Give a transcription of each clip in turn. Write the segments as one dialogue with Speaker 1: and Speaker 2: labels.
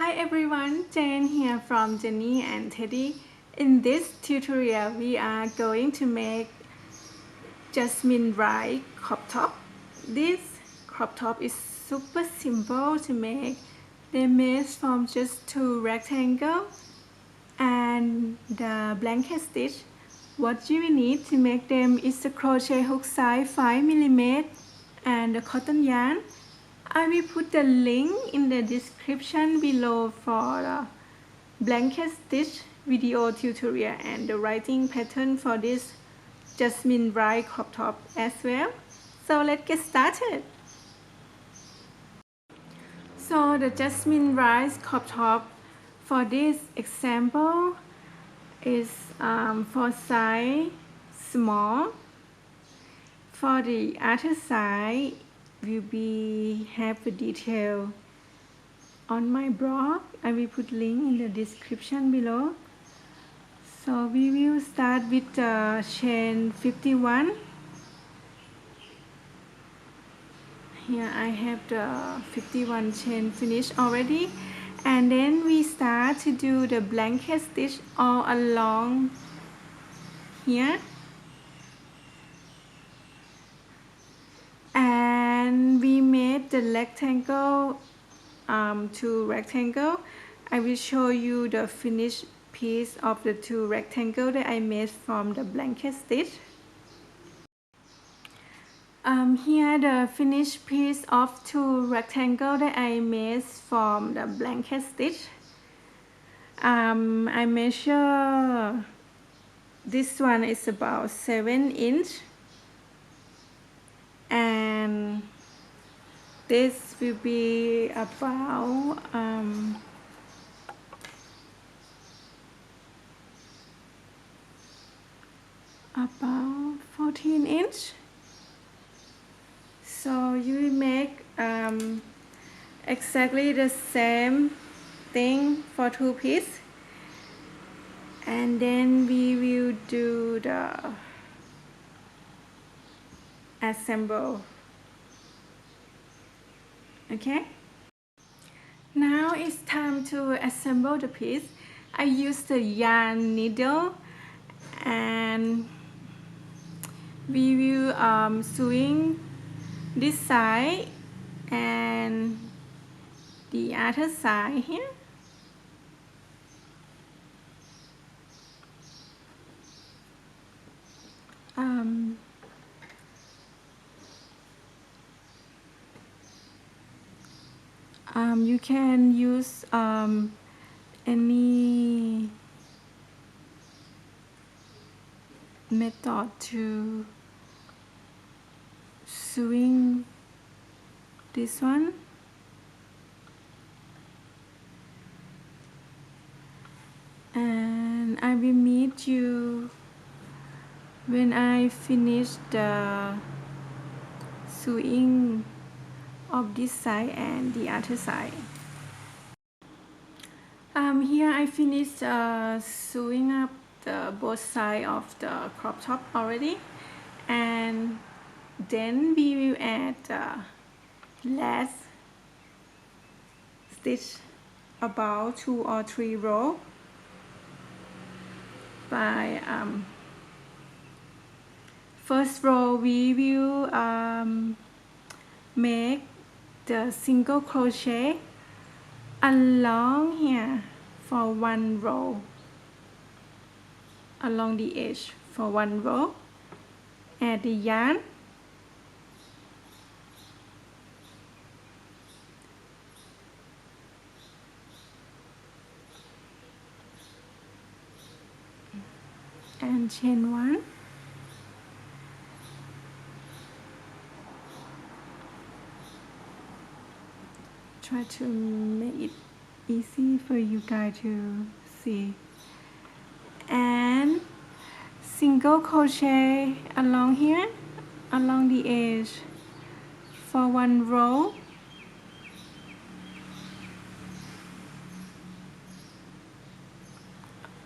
Speaker 1: Hi everyone, Jane here from Jenny and Teddy. In this tutorial, we are going to make jasmine rice crop top. This crop top is super simple to make. They're made from just two rectangles and the blanket stitch. What you will need to make them is a crochet hook size 5mm and a cotton yarn. I will put the link in the description below for the blanket stitch video tutorial and the writing pattern for this jasmine rice crop top as well. So let's get started. So the jasmine rice crop top for this example is for size small. For the other side will be have the detail on my blog. I will put link in the description below. So we will start with chain 51. Here I have the 51 chain finished already, and then we start to do the blanket stitch all along here, and we made the rectangle two rectangle. I will show you the finished piece of the two rectangle that I made from the blanket stitch. Here the finished piece of two rectangle that I made from the blanket stitch. I measure this one is about 7 inch and this will be about 14 inch. So you will make exactly the same thing for two pieces, and then we will do the assemble. Okay, now it's time to assemble the piece. I use the yarn needle and we will sewing this side and the other side here. You can use any method to sewing this one. And I will meet you when I finish the sewing of this side and the other side. Here I finished sewing up the both sides of the crop top already, and then we will add last stitch about 2 or 3 rows by first row we will make the single crochet along here for 1 row, along the edge for 1 row. Add the yarn and chain 1. Try to make it easy for you guys to see. And single crochet along here, along the edge for 1 row.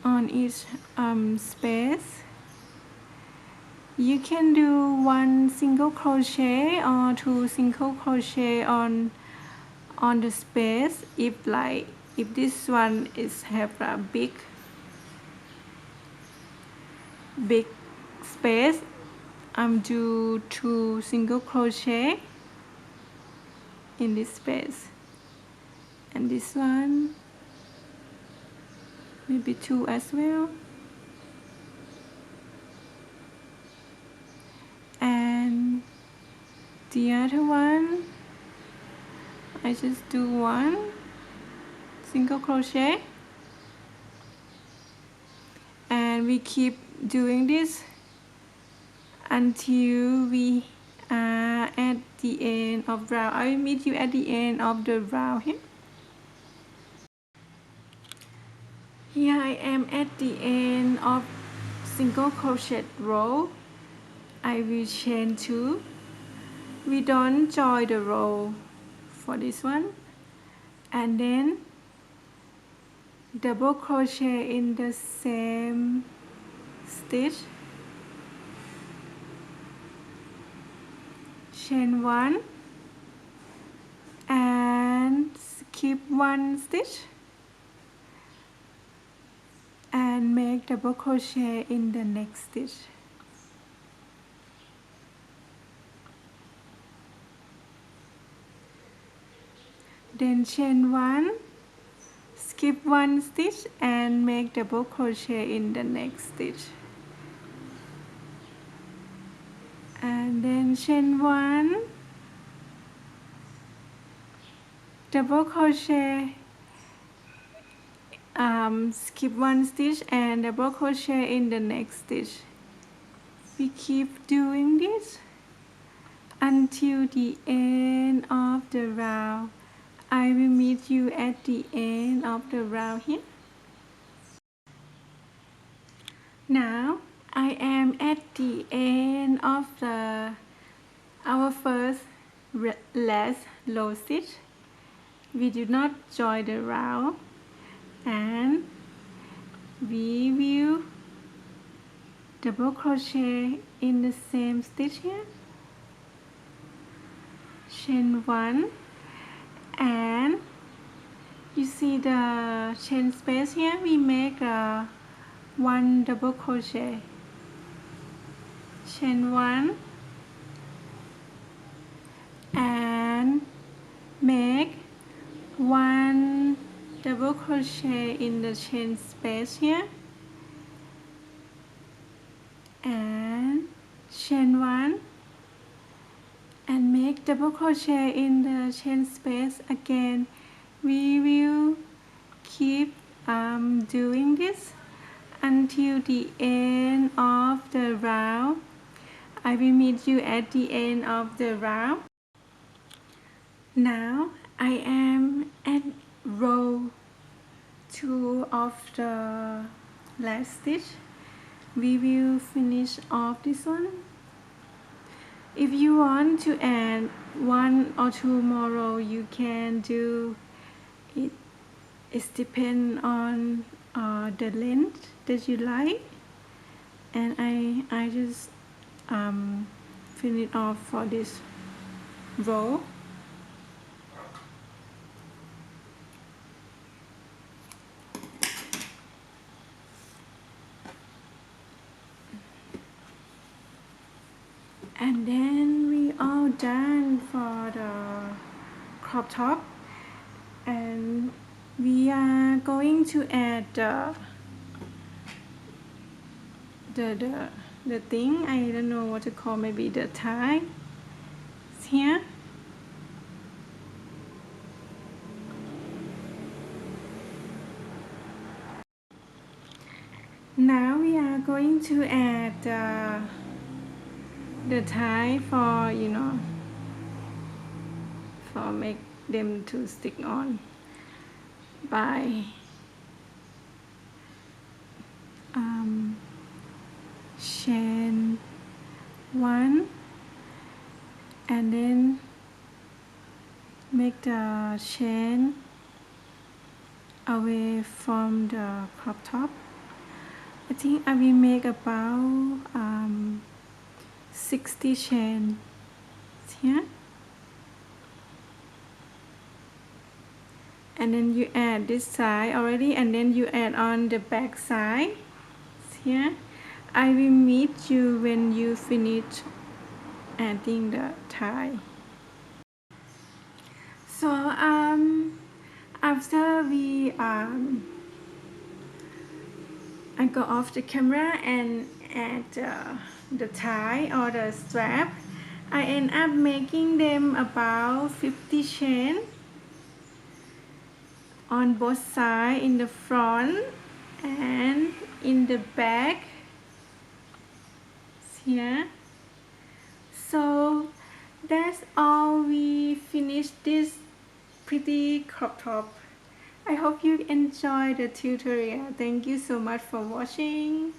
Speaker 1: On each space. You can do 1 single crochet or 2 single crochet on the space if like if this one is have a big space, do 2 single crochet in this space, and this one maybe 2 as well, and the other one I just do 1 single crochet, and we keep doing this until we are at the end of round. I will meet you at the end of the round here. Here I am at the end of single crochet row. I will chain 2. We don't join the row for this one, and then double crochet in the same stitch, chain 1 and skip 1 stitch and make double crochet in the next stitch. Then chain 1, skip 1 stitch and make double crochet in the next stitch, and then chain 1, double crochet, skip 1 stitch and double crochet in the next stitch. We keep doing this until the end of the round. I will meet you at the end of the round here. Now I am at the end of our first last low stitch. We do not join the round, and we will double crochet in the same stitch here, chain 1, and you see the chain space here, we make 1 double crochet, chain 1 and make 1 double crochet in the chain space here, and chain 1 and make double crochet in the chain space again. We will keep doing this until the end of the round. I will meet you at the end of the round. Now I am at row 2 of the last stitch. We will finish off this one. If you want to add 1 or 2 more rows, you can do it. It depends on the length that you like, and I just finish off for this row. And then we all done for the crop top, and we are going to add the thing, I don't know what to call, maybe the tie here. Now we are going to add the tie for, for make them to stick on by chain 1 and then make the chain away from the crop top. I think I will make about 60 chains here, and then you add this side already, and then you add on the back side here. I will meet you when you finish adding the tie. So after we I go off the camera and add the tie or the strap, I end up making them about 50 chain on both sides, in the front and in the back here. So that's all. We finished this pretty crop top. I hope you enjoyed the tutorial. Thank you so much for watching.